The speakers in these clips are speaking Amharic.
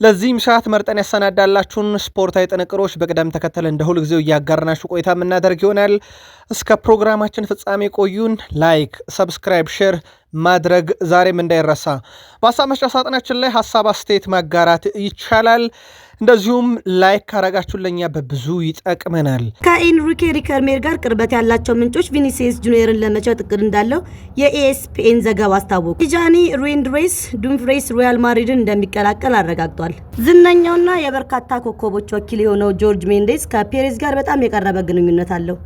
ለዚህም ሰዓት መርጠን ያሰናዳላችሁን ስፖርታዊ ጥንቅሮች በቅደም ተከተል እንደ ሁል ጊዜው እያጋርናችሁ ቆይታ የምናደርግ ይሆናል። እስከ ፕሮግራማችን ፍጻሜ ቆዩን። ላይክ፣ ሰብስክራይብ፣ ሼር ማድረግ ዛሬም እንዳይረሳ። በሀሳብ መስጫ ሳጥናችን ላይ ሀሳብ አስተያየት ማጋራት ይቻላል። እንደዚሁም ላይክ ካረጋችሁ ለኛ በብዙ ይጠቅመናል። ከኤንሪኬ ሪከርሜር ጋር ቅርበት ያላቸው ምንጮች ቪኒሲየስ ጁኒየርን ለመሸጥ እቅድ እንዳለው የኤስፒኤን ዘገባ አስታወቁ። ቲጃኒ ሬንድሬስ ዱምፍሬስ ሪያል ማድሪድን እንደሚቀላቀል አረጋግጧል። ዝነኛውና የበርካታ ኮከቦች ወኪል የሆነው ጆርጅ ሜንዴስ ከፔሬዝ ጋር በጣም የቀረበ ግንኙነት አለው።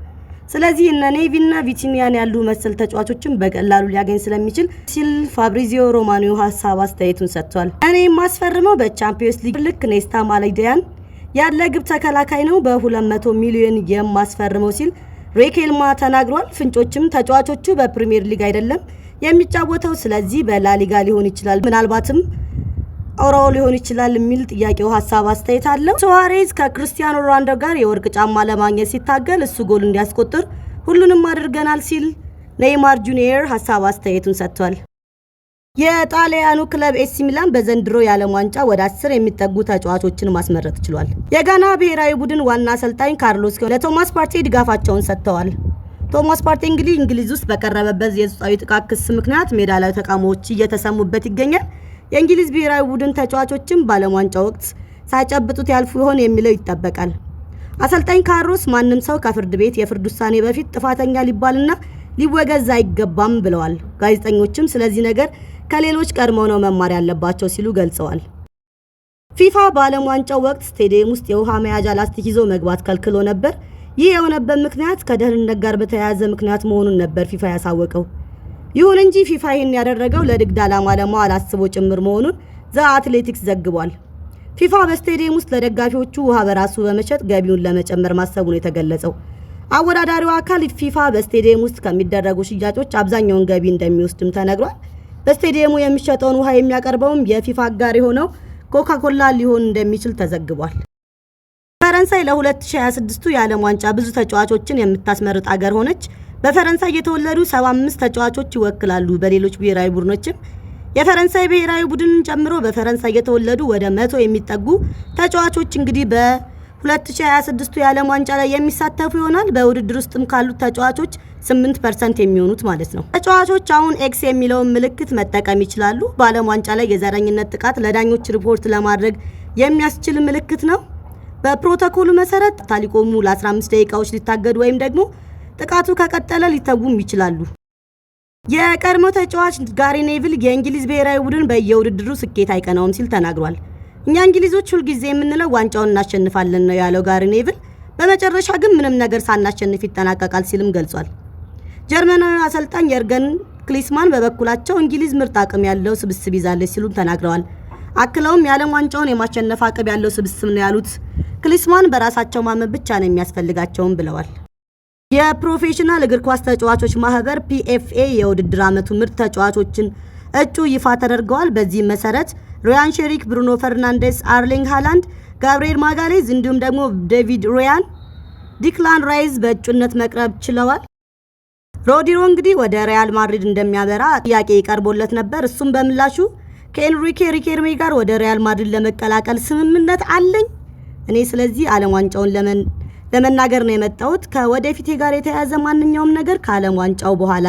ስለዚህ እነ ኔቪና ቪቲኒያን ያሉ መሰል ተጫዋቾችን በቀላሉ ሊያገኝ ስለሚችል ሲል ፋብሪዚዮ ሮማኒዮ ሀሳብ አስተያየቱን ሰጥቷል። እኔ የማስፈርመው በቻምፒየንስ ሊግ ልክ ኔስታ ማላይዲያን ያለ ግብ ተከላካይ ነው፣ በ200 ሚሊዮን የማስፈርመው ሲል ሬኬልማ ተናግሯል። ፍንጮችም ተጫዋቾቹ በፕሪሚየር ሊግ አይደለም የሚጫወተው፣ ስለዚህ በላሊጋ ሊሆን ይችላል፣ ምናልባትም አውራው ሊሆን ይችላል የሚል ጥያቄው ሀሳብ አስተያየት አለው። ሱዋሬዝ ከክርስቲያኖ ሮናልዶ ጋር የወርቅ ጫማ ለማግኘት ሲታገል እሱ ጎል እንዲያስቆጥር ሁሉንም አድርገናል ሲል ኔይማር ጁኒየር ሀሳብ አስተያየቱን ሰጥቷል። የጣሊያኑ ክለብ ኤሲ ሚላን በዘንድሮ የዓለም ዋንጫ ወደ 10 የሚጠጉ ተጫዋቾችን ማስመረጥ ችሏል። የጋና ብሔራዊ ቡድን ዋና አሰልጣኝ ካርሎስ ለቶማስ ፓርቴ ድጋፋቸውን ሰጥተዋል። ቶማስ ፓርቴ እንግዲህ እንግሊዝ ውስጥ በቀረበበት የጾታዊ ጥቃት ክስ ምክንያት ሜዳ ላይ ተቃውሞዎች እየተሰሙበት ይገኛል። የእንግሊዝ ብሔራዊ ቡድን ተጫዋቾችም በዓለም ዋንጫ ወቅት ሳይጨብጡት ያልፉ ይሆን የሚለው ይጠበቃል። አሰልጣኝ ካርሎስ ማንም ሰው ከፍርድ ቤት የፍርድ ውሳኔ በፊት ጥፋተኛ ሊባልና ሊወገዝ አይገባም ብለዋል። ጋዜጠኞችም ስለዚህ ነገር ከሌሎች ቀድመው ነው መማር ያለባቸው ሲሉ ገልጸዋል። ፊፋ በዓለም ዋንጫው ወቅት ስቴዲየም ውስጥ የውሃ መያዣ ላስቲክ ይዞ መግባት ከልክሎ ነበር። ይህ የሆነበት ምክንያት ከደህንነት ጋር በተያያዘ ምክንያት መሆኑን ነበር ፊፋ ያሳወቀው። ይሁን እንጂ ፊፋ ይህን ያደረገው ለንግድ ዓላማ ለማዋል አስቦ ጭምር መሆኑን ዘ አትሌቲክስ ዘግቧል። ፊፋ በስቴዲየም ውስጥ ለደጋፊዎቹ ውሃ በራሱ በመሸጥ ገቢውን ለመጨመር ማሰቡን የተገለጸው አወዳዳሪው አካል ፊፋ በስቴዲየም ውስጥ ከሚደረጉ ሽያጮች አብዛኛውን ገቢ እንደሚወስድም ተነግሯል። በስቴዲየሙ የሚሸጠውን ውሃ የሚያቀርበውም የፊፋ አጋር የሆነው ኮካኮላ ሊሆን እንደሚችል ተዘግቧል። ፈረንሳይ ለ2026 የዓለም ዋንጫ ብዙ ተጫዋቾችን የምታስመርጥ አገር ሆነች። በፈረንሳይ የተወለዱ 75 ተጫዋቾች ይወክላሉ። በሌሎች ብሔራዊ ቡድኖችም የፈረንሳይ ብሔራዊ ቡድንን ጨምሮ በፈረንሳይ የተወለዱ ወደ 100 የሚጠጉ ተጫዋቾች እንግዲህ በ2026 የዓለም ዋንጫ ላይ የሚሳተፉ ይሆናል። በውድድር ውስጥም ካሉት ተጫዋቾች 8% የሚሆኑት ማለት ነው። ተጫዋቾች አሁን ኤክስ የሚለውን ምልክት መጠቀም ይችላሉ። በዓለም ዋንጫ ላይ የዘረኝነት ጥቃት ለዳኞች ሪፖርት ለማድረግ የሚያስችል ምልክት ነው። በፕሮቶኮሉ መሰረት ታሊቆሙ ለ15 ደቂቃዎች ሊታገዱ ወይም ደግሞ ጥቃቱ ከቀጠለ ሊተጉም ይችላሉ። የቀድሞ ተጫዋች ጋሪ ኔቪል የእንግሊዝ ብሔራዊ ቡድን በየውድድሩ ስኬት አይቀናውም ሲል ተናግሯል። እኛ እንግሊዞች ሁል ጊዜ የምንለው ዋንጫውን እናሸንፋለን ነው ያለው ጋሪ ኔቪል። በመጨረሻ ግን ምንም ነገር ሳናሸንፍ ይጠናቀቃል ሲልም ገልጿል። ጀርመናዊ አሰልጣኝ የርገን ክሊስማን በበኩላቸው እንግሊዝ ምርጥ አቅም ያለው ስብስብ ይዛለች ሲሉም ተናግረዋል። አክለውም የዓለም ዋንጫውን የማሸነፍ አቅም ያለው ስብስብ ነው ያሉት ክሊስማን በራሳቸው ማመን ብቻ ነው የሚያስፈልጋቸውም ብለዋል። የፕሮፌሽናል እግር ኳስ ተጫዋቾች ማህበር ፒኤፍኤ የውድድር ዓመቱ ምርጥ ተጫዋቾችን እጩ ይፋ ተደርገዋል። በዚህ መሰረት ሪያን ሼሪክ፣ ብሩኖ ፈርናንዴስ፣ አርሊንግ ሃላንድ፣ ጋብሪኤል ማጋሌዝ እንዲሁም ደግሞ ዴቪድ ራያን፣ ዲክላን ራይዝ በእጩነት መቅረብ ችለዋል። ሮድሪጎ እንግዲህ ወደ ሪያል ማድሪድ እንደሚያበራ ጥያቄ ቀርቦለት ነበር። እሱም በምላሹ ከኤንሪኬ ሪኬርሜ ጋር ወደ ሪያል ማድሪድ ለመቀላቀል ስምምነት አለኝ። እኔ ስለዚህ ዓለም ዋንጫውን ለመናገር ነው የመጣሁት። ከወደፊቴ ጋር የተያያዘ ማንኛውም ነገር ከዓለም ዋንጫው በኋላ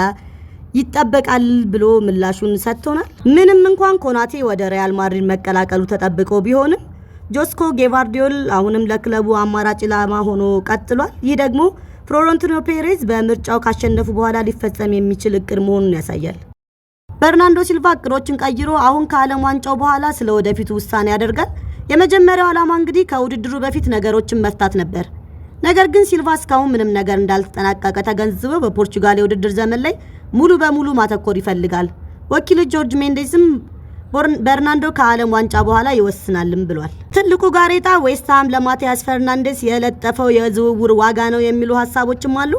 ይጠበቃል ብሎ ምላሹን ሰጥቶናል። ምንም እንኳን ኮናቴ ወደ ሪያል ማድሪድ መቀላቀሉ ተጠብቆ ቢሆንም ጆስኮ ጌቫርዲዮል አሁንም ለክለቡ አማራጭ ኢላማ ሆኖ ቀጥሏል። ይህ ደግሞ ፍሎሬንቲኖ ፔሬዝ በምርጫው ካሸነፉ በኋላ ሊፈጸም የሚችል እቅድ መሆኑን ያሳያል። በርናንዶ ሲልቫ እቅዶችን ቀይሮ አሁን ከዓለም ዋንጫው በኋላ ስለ ወደፊቱ ውሳኔ ያደርጋል። የመጀመሪያው ዓላማ እንግዲህ ከውድድሩ በፊት ነገሮችን መፍታት ነበር። ነገር ግን ሲልቫ እስካሁን ምንም ነገር እንዳልተጠናቀቀ ተገንዝበው በፖርቹጋል የውድድር ዘመን ላይ ሙሉ በሙሉ ማተኮር ይፈልጋል። ወኪሉ ጆርጅ ሜንዴስም በርናንዶ ከዓለም ዋንጫ በኋላ ይወስናልም ብሏል። ትልቁ ጋሬጣ ዌስትሃም ለማቲያስ ፈርናንዴስ የለጠፈው የዝውውር ዋጋ ነው የሚሉ ሀሳቦችም አሉ።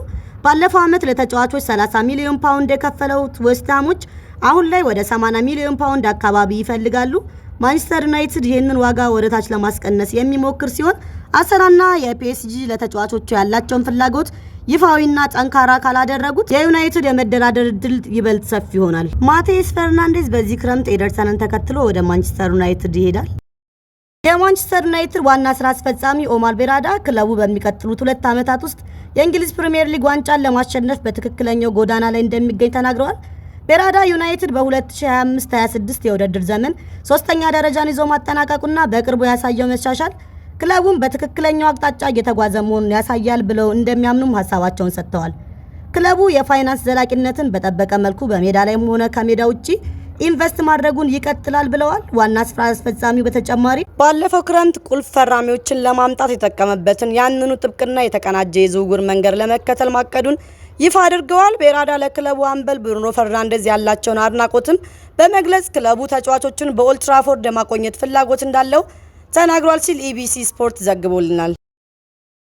ባለፈው ዓመት ለተጫዋቾች 30 ሚሊዮን ፓውንድ የከፈለው ዌስትሃሞች አሁን ላይ ወደ 80 ሚሊዮን ፓውንድ አካባቢ ይፈልጋሉ። ማንቸስተር ዩናይትድ ይህንን ዋጋ ወደ ታች ለማስቀነስ የሚሞክር ሲሆን አርሰናልና የፒኤስጂ ለተጫዋቾቹ ያላቸውን ፍላጎት ይፋዊና ጠንካራ ካላደረጉት የዩናይትድ የመደራደር ድል ይበልጥ ሰፊ ይሆናል። ማቲያስ ፈርናንዴዝ በዚህ ክረምት ኤደርሰንን ተከትሎ ወደ ማንቸስተር ዩናይትድ ይሄዳል። የማንቸስተር ዩናይትድ ዋና ስራ አስፈጻሚ ኦማር ቤራዳ ክለቡ በሚቀጥሉት 2 ዓመታት ውስጥ የእንግሊዝ ፕሪሚየር ሊግ ዋንጫን ለማሸነፍ በትክክለኛው ጎዳና ላይ እንደሚገኝ ተናግረዋል። ቤራዳ ዩናይትድ በ2025-26 የውድድር ዘመን 3ኛ ደረጃን ይዞ ማጠናቀቁና በቅርቡ ያሳየው መሻሻል ክለቡን በትክክለኛው አቅጣጫ እየተጓዘ መሆኑን ያሳያል ብለው እንደሚያምኑም ሐሳባቸውን ሰጥተዋል። ክለቡ የፋይናንስ ዘላቂነትን በጠበቀ መልኩ በሜዳ ላይም ሆነ ከሜዳ ውጪ ኢንቨስት ማድረጉን ይቀጥላል ብለዋል። ዋና ስራ አስፈጻሚው በተጨማሪ ባለፈው ክረምት ቁልፍ ፈራሚዎችን ለማምጣት የተጠቀመበትን ያንኑ ጥብቅና የተቀናጀ የዝውውር መንገድ ለመከተል ማቀዱን ይፋ አድርገዋል። ቤራዳ ለክለቡ አምበል ብሩኖ ፈርናንዴዝ ያላቸውን አድናቆትም በመግለጽ ክለቡ ተጫዋቾችን በኦልድ ትራፎርድ ለማቆየት ፍላጎት እንዳለው ተናግሯል ሲል ኢቢሲ ስፖርት ዘግቦልናል።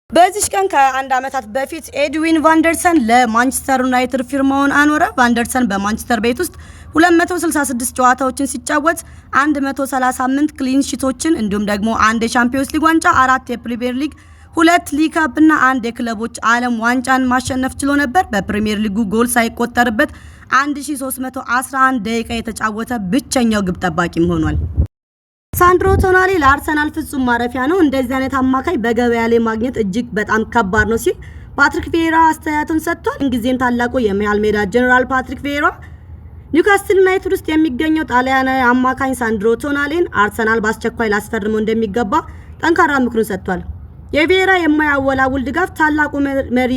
በዚህ ቀን ከ1 ዓመታት በፊት ኤድዊን ቫንደርሰን ለማንቸስተር ዩናይትድ ፊርማውን አኖረ። ቫንደርሰን በማንቸስተር ቤት ውስጥ 266 ጨዋታዎችን ሲጫወት 138 ክሊን ሺቶችን እንዲሁም ደግሞ 1 የቻምፒዮንስ ሊግ ዋንጫ፣ 4 የፕሪሚየር ሊግ፣ 2 ሊግ ካፕ እና 1 የክለቦች ዓለም ዋንጫን ማሸነፍ ችሎ ነበር። በፕሪሚየር ሊጉ ጎል ሳይቆጠርበት 1311 ደቂቃ የተጫወተ ብቸኛው ግብ ጠባቂም ሆኗል። ሳንድሮ ቶናሊ ለአርሰናል ፍጹም ማረፊያ ነው። እንደዚህ አይነት አማካይ በገበያ ላይ ማግኘት እጅግ በጣም ከባድ ነው ሲል ፓትሪክ ቪዬራ አስተያየቱን ሰጥቷል። እንግዲህም ታላቁ የመሃል ሜዳ ጀነራል ፓትሪክ ቪዬራ ኒውካስትል ዩናይትድ ውስጥ የሚገኘው ጣሊያናዊ አማካኝ ሳንድሮ ቶናሊን አርሰናል በአስቸኳይ ላስፈርመው እንደሚገባ ጠንካራ ምክሩን ሰጥቷል። የቪዬራ የማያወላውል ድጋፍ ታላቁ መሪ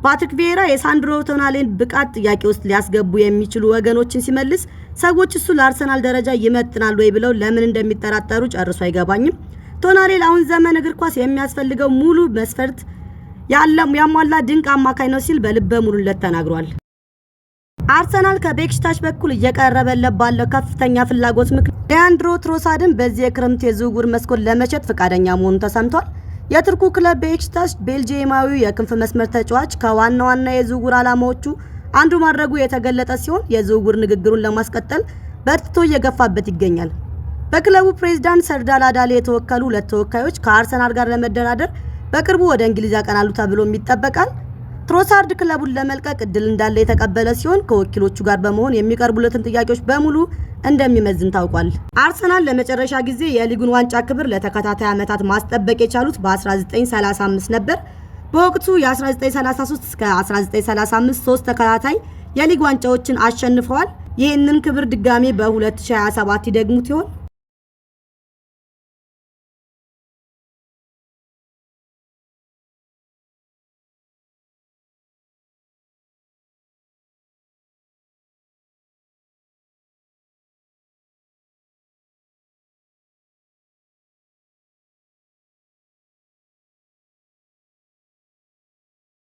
ፓትሪክ ቪዬራ የሳንድሮ ቶናሊን ብቃት ጥያቄ ውስጥ ሊያስገቡ የሚችሉ ወገኖችን ሲመልስ ሰዎች እሱ ለአርሰናል ደረጃ ይመጥናል ወይ ብለው ለምን እንደሚጠራጠሩ ጨርሶ አይገባኝም። ቶናሊ ለአሁን ዘመን እግር ኳስ የሚያስፈልገው ሙሉ መስፈርት ያሟላ ድንቅ አማካኝ ነው ሲል በልበ ሙሉነት ተናግሯል። አርሰናል ከቤክሽታሽ በኩል እየቀረበለት ባለው ከፍተኛ ፍላጎት ምክንያት ሊያንድሮ ትሮሳርድን በዚህ የክረምት የዝውውር መስኮት ለመሸጥ ፈቃደኛ መሆኑ ተሰምቷል። የቱርኩ ክለብ ቤክሽታሽ ቤልጂየማዊው የክንፍ መስመር ተጫዋች ከዋና ዋና የዝውውር ዓላማዎቹ አንዱ ማድረጉ የተገለጸ ሲሆን የዝውውር ንግግሩን ለማስቀጠል በርትቶ እየገፋበት ይገኛል። በክለቡ ፕሬዝዳንት ሰርዳር አዳሌ የተወከሉ 2 ተወካዮች ከአርሰናል ጋር ለመደራደር በቅርቡ ወደ እንግሊዝ ያቀናሉ ተብሎም ይጠበቃል። ትሮሳርድ ክለቡን ለመልቀቅ እድል እንዳለ የተቀበለ ሲሆን ከወኪሎቹ ጋር በመሆን የሚቀርቡለትን ጥያቄዎች በሙሉ እንደሚመዝን ታውቋል። አርሰናል ለመጨረሻ ጊዜ የሊጉን ዋንጫ ክብር ለተከታታይ ዓመታት ማስጠበቅ የቻሉት በ1935 ነበር። በወቅቱ የ1933 እስከ 1935 3 ተከታታይ የሊግ ዋንጫዎችን አሸንፈዋል። ይህንን ክብር ድጋሜ በ2027 ይደግሙት ይሆን?